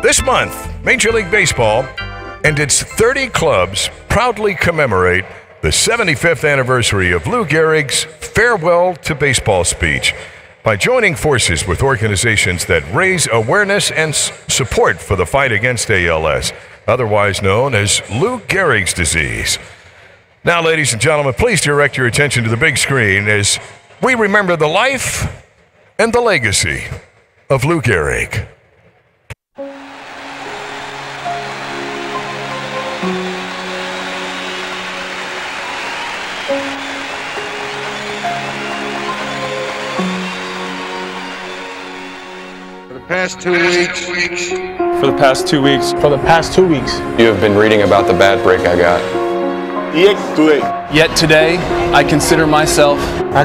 This month, Major League Baseball and its 30 clubs proudly commemorate the 75th anniversary of Lou Gehrig's Farewell to Baseball speech by joining forces with organizations that raise awareness and support for the fight against ALS, otherwise known as Lou Gehrig's disease. Now, ladies and gentlemen, please direct your attention to the big screen as we remember the life and the legacy of Lou Gehrig. Past 2 weeks. For the past 2 weeks. For the past 2 weeks. You have been reading about the bad break I got. Yet today, I consider myself the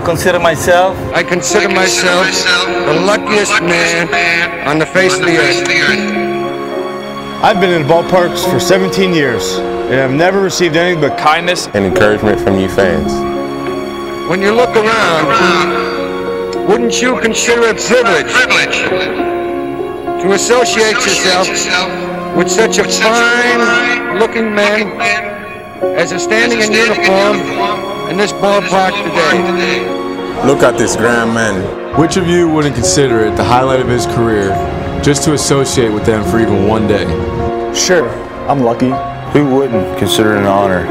luckiest man on the face of the earth. I've been in ballparks for 17 years, and I've never received anything but kindness and encouragement from you fans. When you look around, wouldn't you consider it privilege to associate yourself with such a fine-looking man as is standing in uniform in this ballpark today? Look at this grand man. Which of you wouldn't consider it the highlight of his career just to associate with them for even one day? Sure, I'm lucky. Who wouldn't consider it an honor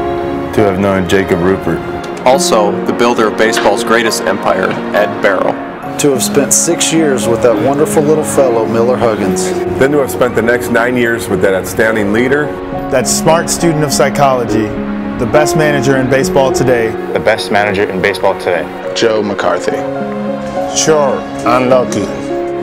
to have known Jacob Rupert? also the builder of baseball's greatest empire, Ed Barrow. To have spent 6 years with that wonderful little fellow, Miller Huggins. Then to have spent the next 9 years with that outstanding leader. That smart student of psychology, the best manager in baseball today. The best manager in baseball today. Joe McCarthy. Sure, unlucky.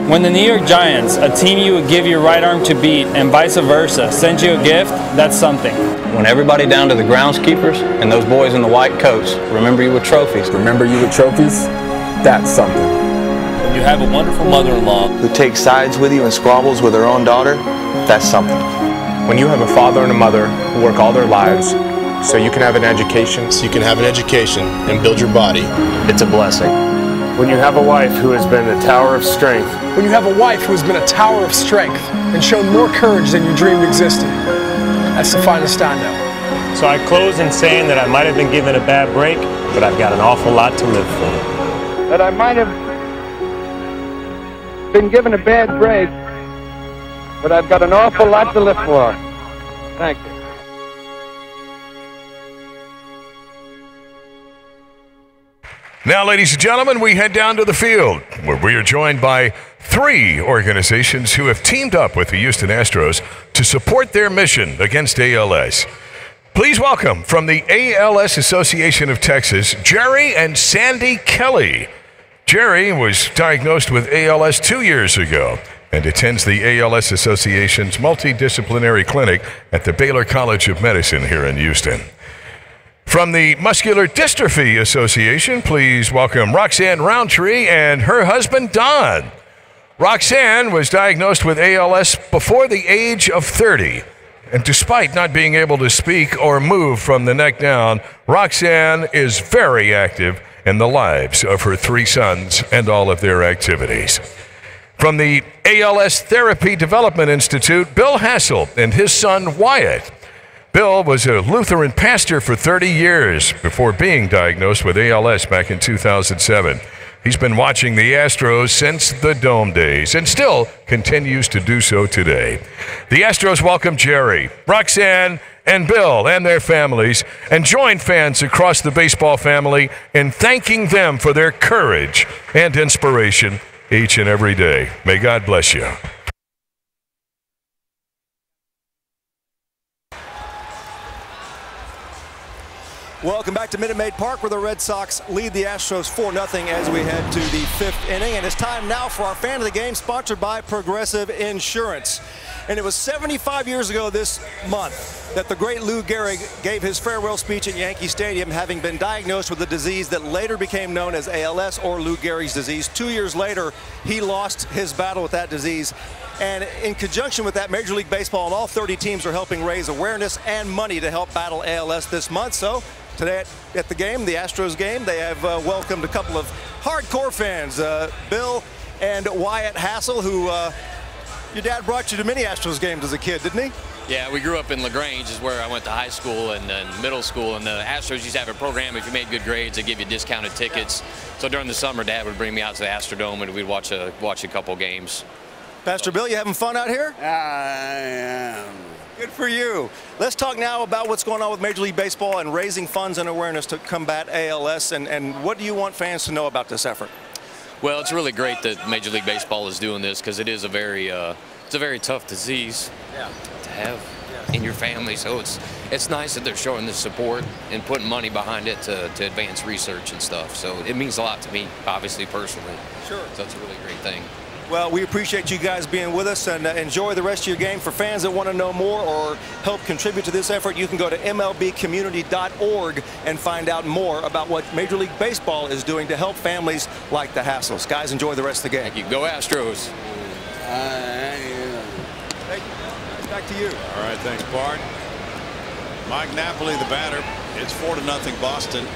When the New York Giants, a team you would give your right arm to beat and vice versa, sends you a gift, that's something. When everybody down to the groundskeepers and those boys in the white coats remember you with trophies. Remember you with trophies? That's something. When you have a wonderful mother-in-law who takes sides with you and squabbles with her own daughter, that's something. When you have a father and a mother who work all their lives so you can have an education, and build your body, It's a blessing. When you have a wife who has been a tower of strength. When you have a wife who has been a tower of strength and shown more courage than you dreamed existed, that's the finest I know. So I close in saying that I might have been given a bad break, but I've got an awful lot to live for. That I might have been given a bad break, but I've got an awful lot to live for. Thank you. Now, ladies and gentlemen, we head down to the field, where we are joined by 3 organizations who have teamed up with the Houston Astros to support their mission against ALS. Please welcome, from the ALS Association of Texas, Jerry and Sandy Kelly. Jerry was diagnosed with ALS 2 years ago and attends the ALS Association's multidisciplinary clinic at the Baylor College of Medicine here in Houston. From the Muscular Dystrophy Association, please welcome Roxanne Roundtree and her husband, Don. Roxanne was diagnosed with ALS before the age of 30. And despite not being able to speak or move from the neck down, Roxanne is very active in the lives of her 3 sons and all of their activities. From the ALS Therapy Development Institute, Bill Hassel and his son, Wyatt. Bill was a Lutheran pastor for 30 years before being diagnosed with ALS back in 2007. He's been watching the Astros since the Dome days and still continues to do so today. The Astros welcome Jerry, Roxanne, and Bill and their families, and join fans across the baseball family in thanking them for their courage and inspiration each and every day. May God bless you. Welcome back to Minute Maid Park, where the Red Sox lead the Astros 4-0 as we head to the 5th inning. And it's time now for our Fan of the Game, sponsored by Progressive Insurance. And it was 75 years ago this month that the great Lou Gehrig gave his farewell speech at Yankee Stadium, having been diagnosed with a disease that later became known as ALS, or Lou Gehrig's disease. 2 years later, he lost his battle with that disease. And in conjunction with that, Major League Baseball and all 30 teams are helping raise awareness and money to help battle ALS this month. So today at the game, the Astros game, they have welcomed a couple of hardcore fans, Bill and Wyatt Hassel, who Your dad brought you to many Astros games as a kid, didn't he? Yeah, we grew up in Grange, is where I went to high school and middle school, and the Astros used to have a program. If you made good grades, they give you discounted tickets. So during the summer, Dad would bring me out to the Astrodome, and we'd watch a couple games. Pastor Bill, you having fun out here? I am. Good for you. Let's talk now about what's going on with Major League Baseball and raising funds and awareness to combat ALS. And what do you want fans to know about this effort? Well, it's really great that Major League Baseball is doing this, because it is a very tough disease to have in your family. So it's nice that they're showing this support and putting money behind it to advance research and stuff. So it means a lot to me, obviously, personally. Sure. So it's a really great thing. Well, we appreciate you guys being with us, and enjoy the rest of your game. For fans that want to know more or help contribute to this effort, you can go to mlbcommunity.org and find out more about what Major League Baseball is doing to help families like the Hassels. Guys, enjoy the rest of the game. Thank you. Go Astros. Thank you. Back to you. All right, thanks, Bart. Mike Napoli, the batter. It's 4-0 Boston.